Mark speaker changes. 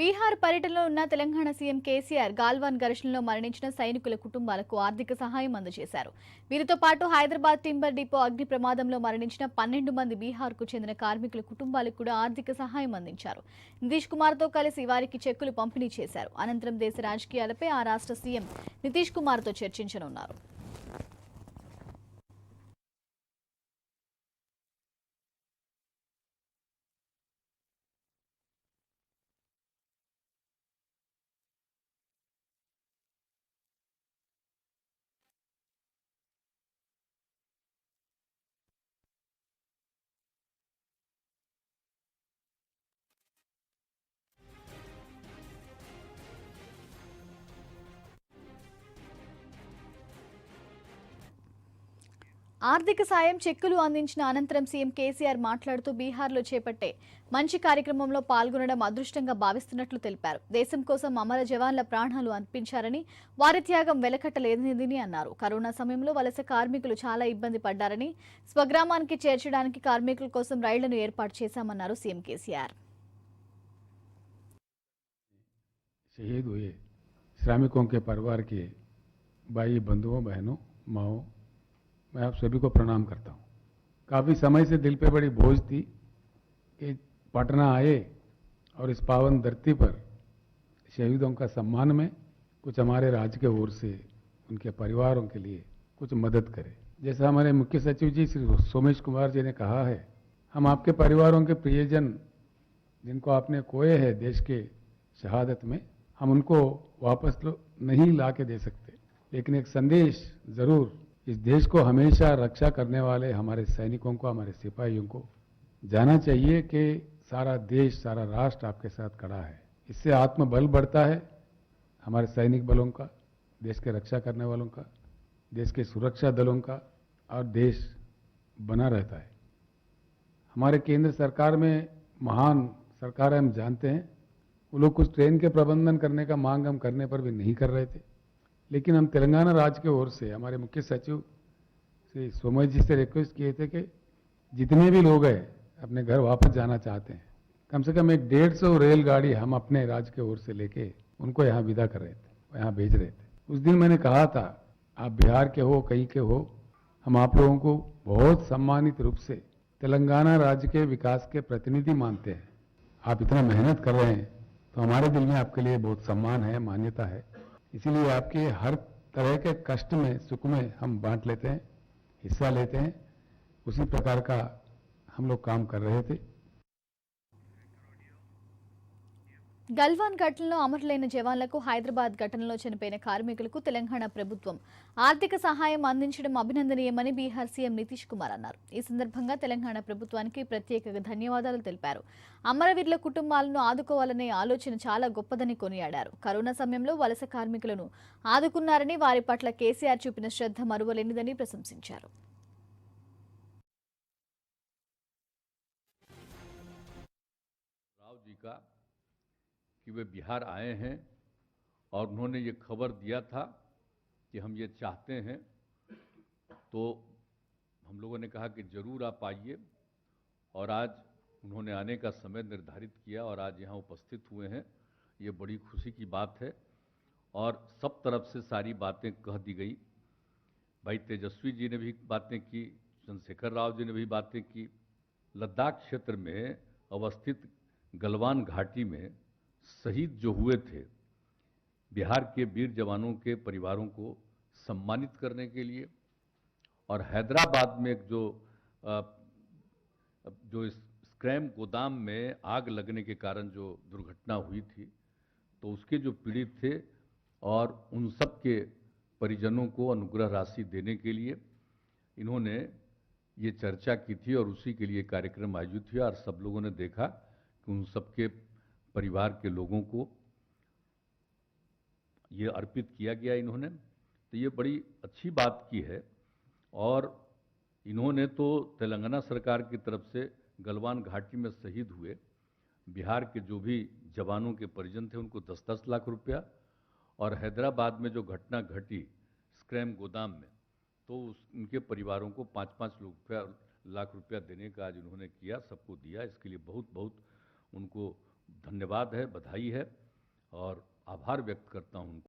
Speaker 1: బీహార్ పర్యటనలో ఉన్న తెలంగాణ సీఎం కేసీఆర్ గాల్వాన్ ఘర్షణలో మరణించిన సైనికుల కుటుంబాలకు ఆర్థిక సహాయం అందజేశారు. వీరితో పాటు హైదరాబాద్ టింబర్ డిపో అగ్ని ప్రమాదంలో మరణించిన 12 మంది బీహార్కు చెందిన కార్మికుల కుటుంబాలకు కూడా ఆర్థిక సహాయం అందించారు. నితీష్ కుమార్తో కలిసి వారికి చెక్కులు పంపిణీ చేశారు. అనంతరం దేశ రాజకీయాలపై ఆ రాష్ట్ర సీఎం నితీష్ కుమార్తో చర్చించనున్నారు. ఆర్థిక సాయం చెక్కులు అందించిన అనంతరం సీఎం కేసీఆర్ మాట్లాడుతూ బీహార్లో చేపట్టే మంచి కార్యక్రమంలో పాల్గొనడం అదృష్టంగా భావిస్తున్నట్లు తెలిపారు. దేశం కోసం అమర జవాన్ల ప్రాణాలు అర్పించారని, వారి త్యాగం వెలకట్టలేనిదని అన్నారు. కరోనా సమయంలో వలస కార్మికులు చాలా ఇబ్బంది పడ్డారని, స్వగ్రామానికి చేర్చడానికి కార్మికుల కోసం రైళ్లను ఏర్పాటు చేశామన్నారు సీఎం కేసీఆర్.
Speaker 2: शहीद हुए श्रमिकों के परिवार के भाई बंधुओं बहनों माओ, मैं आप सभी को प्रणाम करता हूँ। काफ़ी समय से दिल पे बड़ी बोझ थी कि पटना आए और इस पावन धरती पर शहीदों का सम्मान में कुछ हमारे राज्य के ओर से उनके परिवारों के लिए कुछ मदद करें। जैसा हमारे मुख्य सचिव जी श्री सोमेश कुमार जी ने कहा है, हम आपके परिवारों के प्रियजन जिनको आपने खोए हैं देश के शहादत में, हम उनको वापस नहीं ला के दे सकते, लेकिन एक संदेश जरूर इस देश को हमेशा रक्षा करने वाले हमारे सैनिकों को, हमारे सिपाहियों को जाना चाहिए कि सारा देश, सारा राष्ट्र आपके साथ खड़ा है। इससे आत्मबल बढ़ता है हमारे सैनिक बलों का, देश के रक्षा करने वालों का, देश के सुरक्षा दलों का, और देश बना रहता है। हमारे केंद्र सरकार में महान सरकार है, हम जानते हैं, वो लोग कुछ ट्रेन के प्रबंधन करने का मांग हम करने पर भी नहीं कर रहे थे, लेकिन हम तेलंगाना राज्य के ओर से हमारे मुख्य सचिव श्री सोमेश जी से रिक्वेस्ट किए थे कि जितने भी लोग हैं अपने घर वापस जाना चाहते हैं, कम से कम एक 150 रेलगाड़ी हम अपने राज्य के ओर से लेके उनको यहाँ विदा कर रहे थे, यहाँ भेज रहे थे। उस दिन मैंने कहा था, आप बिहार के हो, कहीं के हो, हम आप लोगों को बहुत सम्मानित रूप से तेलंगाना राज्य के विकास के प्रतिनिधि मानते हैं। आप इतना मेहनत कर रहे हैं तो हमारे दिल में आपके लिए बहुत सम्मान है, मान्यता है। इसीलिए आपके हर तरह के कष्ट में, सुख में हम बांट लेते हैं, हिस्सा लेते हैं। उसी प्रकार का हम लोग काम कर रहे थे।
Speaker 1: గల్వాన్ ఘటనలో అమరులైన జవాన్లకు, హైదరాబాద్ ఘటనలో చనిపోయిన కార్మికులకు తెలంగాణ ప్రభుత్వం ఆర్థిక సహాయం అందించడం అభినందనీయమని బీహార్ సీఎం నితీష్ కుమార్ అన్నారు. ఈ సందర్భంగా తెలంగాణ ప్రభుత్వానికి ప్రత్యేక ధన్యవాదాలు తెలిపారు. అమరవీరుల కుటుంబాలను ఆదుకోవాలనే ఆలోచన చాలా గొప్పదని కొనియాడారు. కరోనా సమయంలో వలస కార్మికులను ఆదుకున్నారని, వారి పట్ల కేసీఆర్ చూపిన శ్రద్ధ మరువలేనిదని ప్రశంసించారు.
Speaker 3: कि वे बिहार आए हैं और उन्होंने ये खबर दिया था कि हम ये चाहते हैं, तो हम लोगों ने कहा कि ज़रूर आप आइए, और आज उन्होंने आने का समय निर्धारित किया और आज यहाँ उपस्थित हुए हैं। ये बड़ी खुशी की बात है और सब तरफ से सारी बातें कह दी गई। भाई तेजस्वी जी ने भी बातें की, चंद्रशेखर राव जी ने भी बातें की। लद्दाख क्षेत्र में अवस्थित गलवान घाटी में शहीद जो हुए थे बिहार के वीर जवानों के परिवारों को सम्मानित करने के लिए, और हैदराबाद में जो स्क्रैम गोदाम में आग लगने के कारण जो दुर्घटना हुई थी, तो उसके जो पीड़ित थे और उन सब के परिजनों को अनुग्रह राशि देने के लिए इन्होंने ये चर्चा की थी और उसी के लिए कार्यक्रम आयोजित हुआ। और सब लोगों ने देखा कि उन सबके परिवार के लोगों को ये अर्पित किया गया इन्होंने, तो ये बड़ी अच्छी बात की है। और इन्होंने तो तेलंगाना सरकार की तरफ से गलवान घाटी में शहीद हुए बिहार के जो भी जवानों के परिजन थे उनको 10-10 लाख रुपया, और हैदराबाद में जो घटना घटी स्क्रैम गोदाम में, तो उनके परिवारों को 5-5 लाख रुपया देने का आज उन्होंने किया, सबको दिया। इसके लिए बहुत बहुत उनको धन्यवाद है, बधाई है और आभार व्यक्त करता हूं उनको।